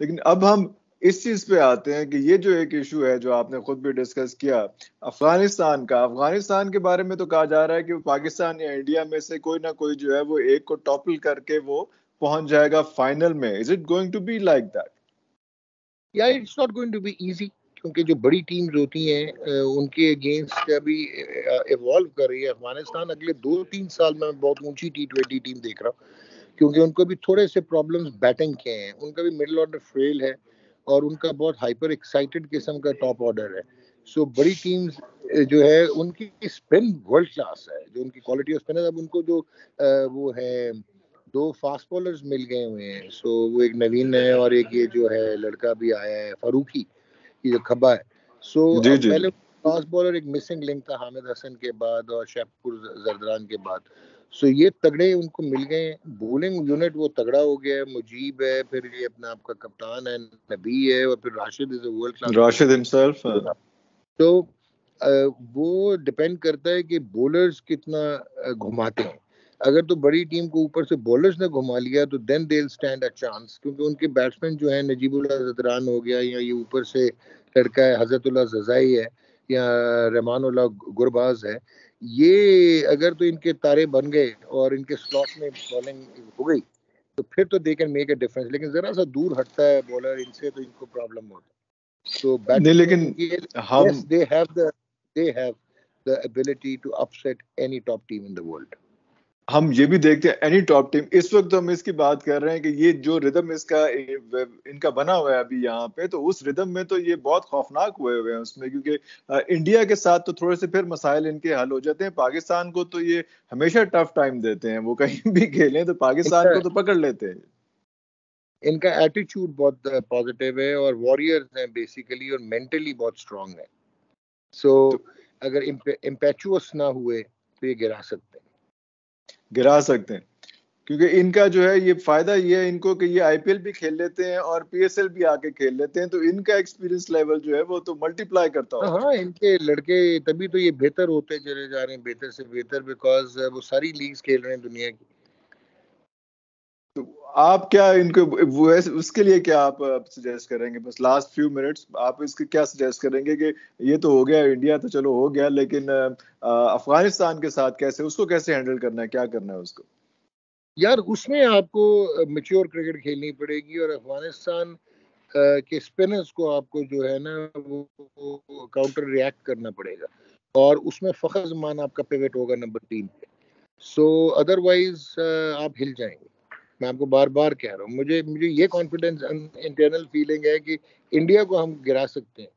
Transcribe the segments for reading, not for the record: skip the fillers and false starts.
लेकिन अब हम इस चीज पे आते हैं कि ये जो एक इशू है जो आपने खुद भी डिस्कस किया, अफगानिस्तान के बारे में तो कहा जा रहा है कि पाकिस्तान या इंडिया में से कोई ना कोई जो है वो एक को टॉपल करके वो पहुंच जाएगा फाइनल में। Is it going to be like that? या it's not going to be easy, क्योंकि जो बड़ी टीम्स होती हैं उनके अगेंस्ट अभी इवॉल्व कर रही है अफगानिस्तान। अगले 2-3 साल में बहुत ऊंची T20 टीम देख रहा हूँ, क्योंकि उनको भी थोड़े से प्रॉब्लम्स बैटिंग के हैं, उनका भी मिडिल ऑर्डर फ्रेल है और उनका बहुत हाइपर एक्साइटेड किस्म का टॉप ऑर्डर है। सो बड़ी टीम्स जो है उनकी स्पिन वर्ल्ड क्लास है, जो उनकी क्वालिटी ऑफ स्पिन है। अब उनको जो वो है 2 फास्ट बॉलर्स मिल गए हुए हैं। सो वो एक नवीन है और एक ये जो है लड़का भी आया है फारूकी, ये जो खब्बा है। सो जी अब जी पहले फास्ट बॉलर एक मिसिंग लिंक था हामिद हसन के बाद और शैफपुर जरदान के बाद। सो ये तगड़े उनको मिल गए। बॉलिंग यूनिट वो तगड़ा हो गया है, मुजीब है, फिर ये अपना आपका कप्तान है नबी है, और फिर Rashid is a world class Rashid himself. तो वो डिपेंड करता है कि बॉलर्स कितना घुमाते हैं। अगर तो बड़ी टीम को ऊपर से बॉलर्स ने घुमा लिया तो then they will stand a chance, क्योंकि उनके बैट्समैन जो है नजीबुल्लाह जदरान हो गया, या ये ऊपर से लड़का है हजरतुल्लाह जज़ाई है, या रहमानुल्लाह गुरबाज है, ये अगर तो इनके तारे बन गए और इनके स्लॉट में बॉलिंग हो गई तो फिर तो they can make a difference. लेकिन जरा सा दूर हटता है बॉलर इनसे तो इनको प्रॉब्लम होता है। तो नहीं लेकिन बैटिंग के हम yes they have the ability to upset any top team in the world. हम ये भी देखते हैं एनी टॉप टीम, इस वक्त हम इसकी बात कर रहे हैं कि ये जो रिदम इसका इनका बना हुआ है अभी यहाँ पे, तो उस रिदम में तो ये बहुत खौफनाक हुए हुए हैं उसमें, क्योंकि इंडिया के साथ तो थोड़े से फिर मसाइल इनके हल हो जाते हैं। पाकिस्तान को तो ये हमेशा टफ टाइम देते हैं, वो कहीं भी खेलें तो पाकिस्तान को तो पकड़ लेते हैं। इनका एटीट्यूड बहुत पॉजिटिव है और वॉरियर्स हैं बेसिकली, और मेंटली बहुत स्ट्रांग है। सो अगर इम्पेचुअस ना हुए तो ये गिरा सकते हैं, क्योंकि इनका जो है ये फायदा ये है इनको कि ये आईपीएल भी खेल लेते हैं और पीएसएल भी आके खेल लेते हैं, तो इनका एक्सपीरियंस लेवल जो है वो तो मल्टीप्लाई करता होगा। हाँ, इनके लड़के तभी तो ये बेहतर होते चले जा रहे हैं, बेहतर से बेहतर, बिकॉज वो सारी लीग्स खेल रहे हैं दुनिया की। तो आप क्या इनको वो उसके लिए क्या आप सजेस्ट करेंगे? बस लास्ट फ्यू मिनट्स आप इसके क्या सजेस्ट करेंगे कि ये तो हो गया, इंडिया तो चलो हो गया, लेकिन अफगानिस्तान के साथ कैसे उसको कैसे हैंडल करना है, क्या करना है उसको? यार उसमें आपको मैच्योर क्रिकेट खेलनी पड़ेगी, और अफगानिस्तान के स्पिनर्स को आपको जो है ना वो काउंटर रिएक्ट करना पड़ेगा, और उसमें फखर जमान आपका पिवट होगा नंबर 3 पे। सो अदरवाइज आप हिल जाएंगे। मैं आपको बार बार कह रहा हूँ, मुझे मुझे ये कॉन्फिडेंस इंटरनल फीलिंग है कि इंडिया को हम गिरा सकते हैं,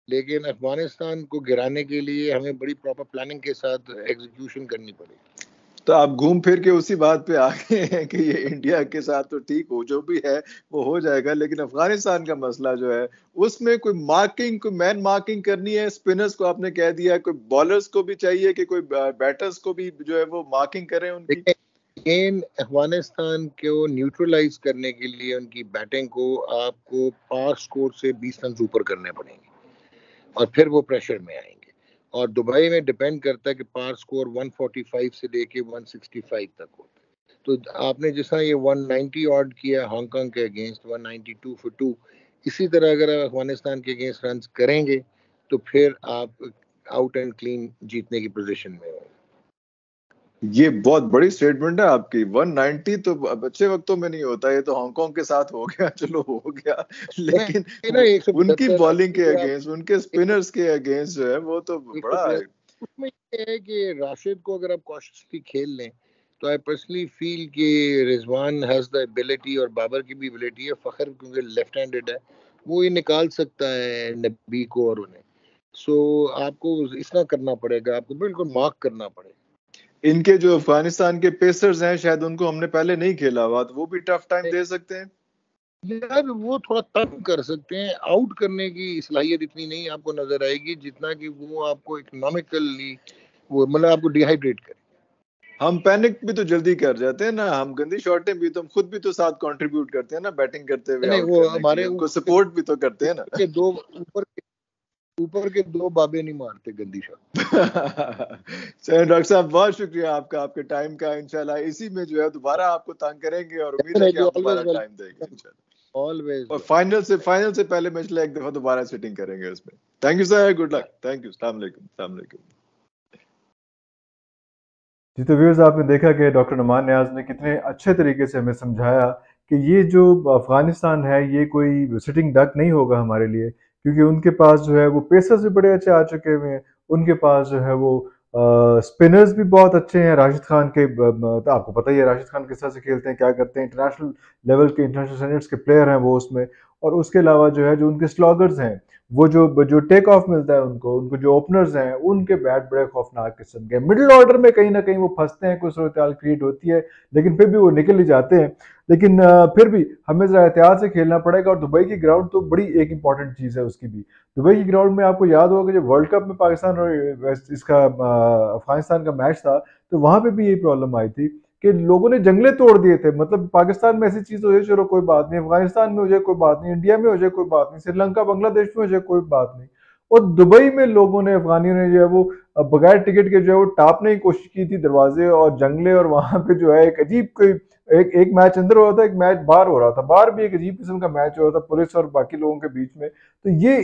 लेकिन अफगानिस्तान को गिराने के लिए हमें बड़ी प्रॉपर प्लानिंग के साथ एग्जीक्यूशन करनी पड़ेगी। तो आप घूम फिर के उसी बात पे आ गए हैं कि ये इंडिया के साथ तो ठीक हो, जो भी है वो हो जाएगा, लेकिन अफगानिस्तान का मसला जो है उसमें कोई मार्किंग, कोई मैन मार्किंग करनी है। स्पिनर्स को आपने कह दिया, कोई बॉलर्स को भी चाहिए कि कोई बैटर्स को भी जो है वो मार्किंग करें उनकी। लेकिन अफगानिस्तान को न्यूट्रलाइज करने के लिए उनकी बैटिंग को आपको पार स्कोर से 20 रन ऊपर करने पड़ेंगे, और फिर वो प्रेशर में आएंगे। और दुबई में डिपेंड करता है कि पार स्कोर 145 से लेके 165 तक हो। तो आपने जिस तरह ये 190 ऑड किया हांगकांग के अगेंस्ट 192 फॉर 2, इसी तरह अगर आप अफगानिस्तान के अगेंस्ट रन करेंगे तो फिर आप आउट एंड क्लीन जीतने की पोजीशन में हो। ये बहुत बड़ी स्टेटमेंट है आपकी। 190 तो अच्छे वक्तों में नहीं होता, ये तो हांगकांग के साथ हो गया, चलो हो गया, लेकिन ना उनकी 175 बॉलिंग के अगेंस्ट, उनके स्पिनर्स के अगेंस्ट जो है वो तो बड़ा है। उसमें ये है कि राशिद को अगर आप कॉशियसली खेल लें तो आई पर्सनली फील कि रिजवान हैज द एबिलिटी, और बाबर की भी एबिलिटी है, फखर क्योंकि लेफ्ट हैंडेड है, वो ये निकाल सकता है नबी को और उन्हें। सो आपको इतना करना पड़ेगा, आपको बिल्कुल मार्क करना पड़ेगा। इनके जो अफगानिस्तान के पेसर्स हैं शायद उनको हमने पहले नहीं खेला हुआ, तो वो भी टफ टाइम दे सकते हैं। यार वो थोड़ा तंग कर सकते हैं, आउट करने की सलाहियत इतनी नहीं आपको नजर आएगी जितना कि वो आपको इकोनॉमिकली वो मतलब आपको डिहाइड्रेट करे। हम पैनिक भी तो जल्दी कर जाते हैं ना, हम गंदी शॉटें भी तो हम खुद भी तो साथ कंट्रीब्यूट करते हैं ना बैटिंग करते हुए नहीं, आउट वो करने के लिए, हमारे उनको सपोर्ट भी तो करते हैं ना। ऊपर के दो बाबे नहीं मारते गंदी शॉट। चलिए डॉक्टर साहब, बहुत शुक्रिया आपका, आपके टाइम का। इंशाल्लाह इसी में जो है दोबारा आपको तंग करेंगे और उम्मीद है कि आप दोबारा टाइम देंगे इंशाल्लाह। ऑलवेज। और फाइनल से पहले मैच एक दफा दोबारा सिटिंग करेंगे उसमें। Thank you sir, good luck, thank you, अस्सलाम वालेकुम, अस्सलाम वालेकुम। जी तो व्यूअर्स, आपने देखा कि डॉक्टर नुमान नियाज़ ने कितने अच्छे तरीके से हमें समझाया कि ये जो अफ़गानिस्तान है ये कोई सिटिंग डक नहीं होगा हमारे लिए, क्योंकि उनके पास जो है वो पेसर्स भी बड़े अच्छे आ चुके हुए हैं, उनके पास जो है वो स्पिनर्स भी बहुत अच्छे हैं। राशिद खान के तो आपको पता ही है राशिद खान किस तरह से खेलते हैं, क्या करते हैं, इंटरनेशनल लेवल के, इंटरनेशनल स्टैंडर्ड्स के प्लेयर हैं वो उसमें। और उसके अलावा जो है जो उनके स्लॉगर्स हैं, वो जो टेक ऑफ मिलता है उनको जो ओपनर्स हैं उनके बैट बड़े खौफनाक किस्म के। मिडिल ऑर्डर में कहीं ना कहीं वो फंसते हैं, कुछ सूरत क्रिएट होती है, लेकिन फिर भी वो निकल ही जाते हैं। लेकिन फिर भी हमें ज़रा एहतियात से खेलना पड़ेगा। और दुबई की ग्राउंड तो बड़ी एक इंपॉर्टेंट चीज़ है उसकी भी। दुबई की ग्राउंड में आपको याद होगा कि जब वर्ल्ड कप में पाकिस्तान और इसका अफगानिस्तान का मैच था, तो वहाँ पे भी यही प्रॉब्लम आई थी कि लोगों ने जंगले तोड़ दिए थे। मतलब पाकिस्तान में ऐसी चीज़ हो जाए, चलो कोई बात नहीं, अफगानिस्तान में हो जाए कोई बात नहीं, इंडिया में हो जाए कोई बात नहीं, श्रीलंका बांग्लादेश में हो जाए कोई बात नहीं, और दुबई में लोगों ने, अफगानियों ने जो है वो बगैर टिकट के जो है वो टापने की कोशिश की थी दरवाजे और जंगले। और वहां पे जो है एक अजीब कोई एक मैच अंदर हो रहा था, एक मैच बाहर हो रहा था, बाहर भी एक अजीब किस्म का मैच हो रहा था पुलिस और बाकी लोगों के बीच में। तो ये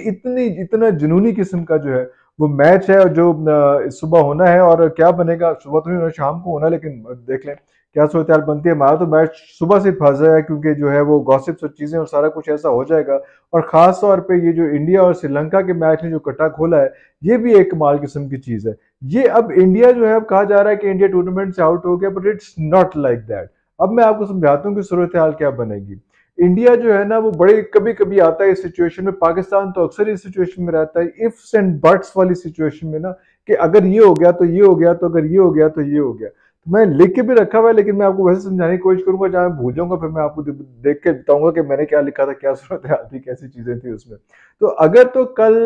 इतना जुनूनी किस्म का जो है वो मैच है, और जो सुबह होना है, और क्या बनेगा सुबह तो नहीं होना, शाम को होना, लेकिन देख लें क्या सूरत हाल बनती है। हमारा तो मैच सुबह से फंसा है, क्योंकि जो है वो गॉसिप्स और चीज़ें और सारा कुछ ऐसा हो जाएगा। और ख़ास तौर पे ये जो इंडिया और श्रीलंका के मैच ने जो कटा खोला है, ये भी एक कमाल किस्म की चीज़ है। ये अब इंडिया जो है, अब कहा जा रहा है कि इंडिया टूर्नामेंट से आउट हो गया, but it's not like that. अब मैं आपको समझाता हूँ कि सूरत हाल क्या बनेगी। इंडिया जो है ना वो बड़े कभी कभी आता है इस सिचुएशन में, पाकिस्तान तो अक्सर इस सिचुएशन में रहता है, इफ्स एंड बट्स वाली सिचुएशन में ना, कि अगर ये हो गया तो ये हो गया, तो अगर ये हो गया तो ये हो गया। तो मैं लिख के भी रखा हुआ है, लेकिन मैं आपको वैसे समझाने की कोशिश करूंगा, जहाँ मैं भूल जाऊंगा फिर मैं आपको देख के बताऊंगा कि मैंने क्या लिखा था, क्या सूरत हाल थी, कैसी चीजें थी उसमें। तो अगर तो कल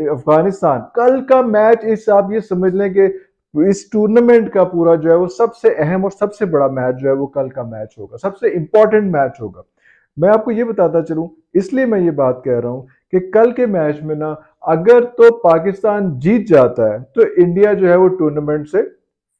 अफगानिस्तान, कल का मैच इस आप ये समझ लें कि इस टूर्नामेंट का पूरा जो है वो सबसे अहम और सबसे बड़ा मैच जो है वो कल का मैच होगा, सबसे इंपॉर्टेंट मैच होगा। मैं आपको ये बताता चलूं, इसलिए मैं ये बात कह रहा हूं कि कल के मैच में ना अगर तो पाकिस्तान जीत जाता है तो इंडिया जो है वो टूर्नामेंट से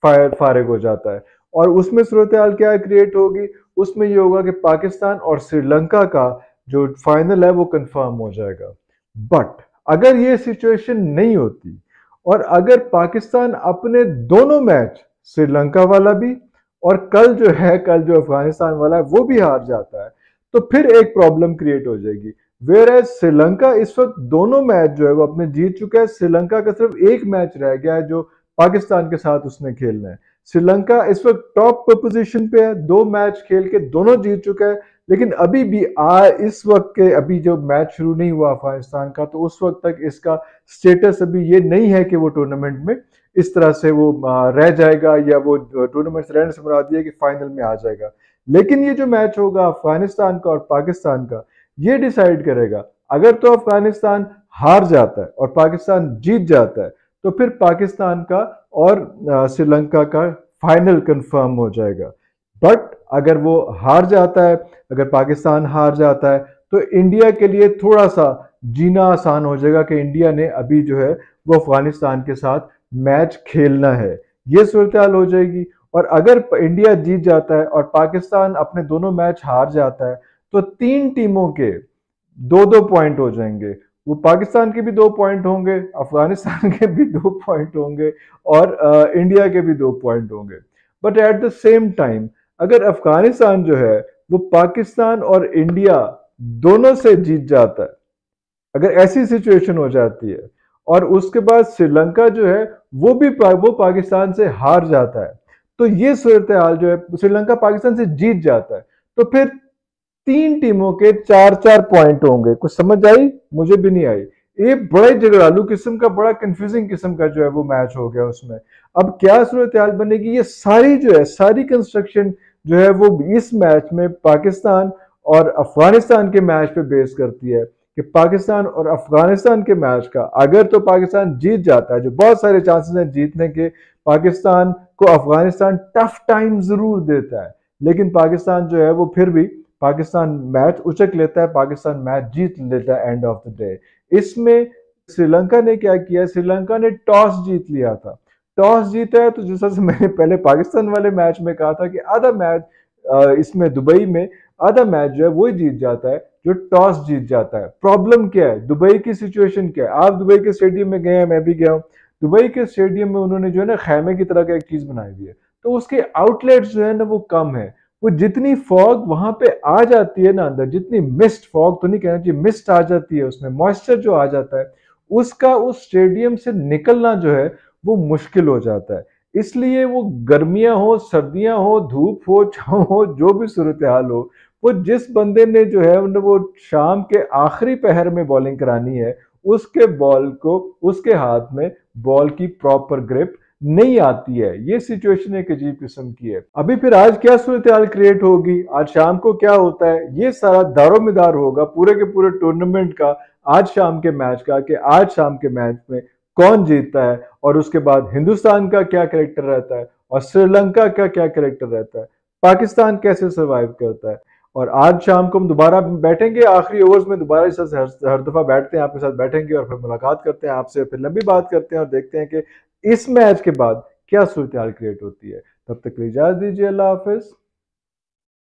फारिग हो जाता है। और उसमें सूरत हाल क्या क्रिएट होगी, उसमें ये होगा कि पाकिस्तान और श्रीलंका का जो फाइनल है वो कंफर्म हो जाएगा। बट अगर ये सिचुएशन नहीं होती, और अगर पाकिस्तान अपने दोनों मैच, श्रीलंका वाला भी और कल जो अफगानिस्तान वाला है वो भी हार जाता है, तो फिर एक प्रॉब्लम क्रिएट हो जाएगी। वेयर एज श्रीलंका इस वक्त दोनों मैच जो है वो अपने जीत चुका है। श्रीलंका का सिर्फ एक मैच रह गया है जो पाकिस्तान के साथ उसने खेलना है। श्रीलंका इस वक्त टॉप पोजीशन पे है, 2 मैच खेल के दोनों जीत चुका है। लेकिन अभी भी इस वक्त के, अभी जो मैच शुरू नहीं हुआ अफगानिस्तान का, तो उस वक्त तक इसका स्टेटस अभी ये नहीं है कि वो टूर्नामेंट में इस तरह से वो रह जाएगा, या वो टूर्नामेंट से रहने से मुराद दिया कि फाइनल में आ जाएगा। लेकिन ये जो मैच होगा अफगानिस्तान का और पाकिस्तान का, ये डिसाइड करेगा। अगर तो अफगानिस्तान हार जाता है और पाकिस्तान जीत जाता है, तो फिर पाकिस्तान का और श्रीलंका का फाइनल कंफर्म हो जाएगा। बट अगर वो हार जाता है, अगर पाकिस्तान हार जाता है, तो इंडिया के लिए थोड़ा सा जीना आसान हो जाएगा कि इंडिया ने अभी जो है वो अफगानिस्तान के साथ मैच खेलना है, ये सूरत हाल हो जाएगी। और अगर इंडिया जीत जाता है और पाकिस्तान अपने दोनों मैच हार जाता है, तो 3 टीमों के 2-2 पॉइंट हो जाएंगे। वो पाकिस्तान के भी 2 पॉइंट होंगे, अफगानिस्तान के भी 2 पॉइंट होंगे, और इंडिया के भी 2 पॉइंट होंगे। But at the same time अगर अफगानिस्तान जो है वो पाकिस्तान और इंडिया दोनों से जीत जाता है, अगर ऐसी सिचुएशन हो जाती है, और उसके बाद श्रीलंका जो है वो पाकिस्तान से हार जाता है, तो ये सूरत हाल जो है, श्रीलंका पाकिस्तान से जीत जाता है, तो फिर 3 टीमों के 4-4 पॉइंट होंगे। कुछ समझ आई? मुझे भी नहीं आई। ये बड़ा झगड़ालू किस्म का, बड़ा कंफ्यूजिंग किस्म का जो है वो मैच हो गया उसमें। अब क्या सूरत हाल बनेगी, ये सारी जो है सारी कंस्ट्रक्शन जो है वो इस मैच में पाकिस्तान और अफगानिस्तान के मैच पे बेस करती है, कि पाकिस्तान और अफगानिस्तान के मैच का अगर तो पाकिस्तान जीत जाता है, जो बहुत सारे चांसेस हैं जीतने के, पाकिस्तान को अफगानिस्तान टफ टाइम जरूर देता है, लेकिन पाकिस्तान जो है वो फिर भी पाकिस्तान मैच उचक लेता है, पाकिस्तान मैच जीत लेता है एंड ऑफ द डे। इसमें श्रीलंका ने क्या किया, श्रीलंका ने टॉस जीत लिया था। टॉस जीता है तो जैसा से मैंने पहले पाकिस्तान वाले मैच में कहा था कि आधा मैच इसमें दुबई में आधा मैच जो है वही जीत जाता है जो टॉस जीत जाता है। प्रॉब्लम क्या है, दुबई की सिचुएशन क्या है? आप दुबई के स्टेडियम में गए हैं, मैं भी गया हूँ। दुबई के स्टेडियम में उन्होंने जो है ना खैमे की तरह का एक चीज बनाई हुई है, तो उसके आउटलेट्स जो है ना वो कम है। वो जितनी फॉग वहां पे आ जाती है ना अंदर, जितनी मिस्ट, फॉग तो नहीं कहना चाहिए, मिस्ट आ जाती है उसमें, मॉइस्चर जो आ जाता है उसका उस स्टेडियम से निकलना जो है वो मुश्किल हो जाता है। इसलिए वो गर्मियां हो, सर्दियां हो, धूप हो, छांव हो, जो भी सूरत हाल हो, वो जिस बंदे ने जो है वो शाम के आखिरी पहर में बॉलिंग करानी है, उसके बॉल को, उसके हाथ में बॉल की प्रॉपर ग्रिप नहीं आती है। ये सिचुएशन एक अजीब किस्म की है। अभी फिर आज क्या सूरत हाल क्रिएट होगी, आज शाम को क्या होता है, ये सारा दारोमदार होगा पूरे के पूरे टूर्नामेंट का, आज शाम के मैच का, कि आज शाम के मैच में कौन जीतता है, और उसके बाद हिंदुस्तान का क्या कैरेक्टर रहता है, और श्रीलंका का क्या कैरेक्टर रहता है, पाकिस्तान कैसे सर्वाइव करता है। और आज शाम को हम दोबारा बैठेंगे आखिरी ओवर्स में, दोबारा इस हर दफा बैठते हैं आपके साथ, बैठेंगे और फिर मुलाकात करते हैं आपसे, फिर लंबी बात करते हैं और देखते हैं कि इस मैच के बाद क्या सूरत हाल क्रिएट होती है। तब तक के लिए इजाजत दीजिए, अल्लाह हाफिज।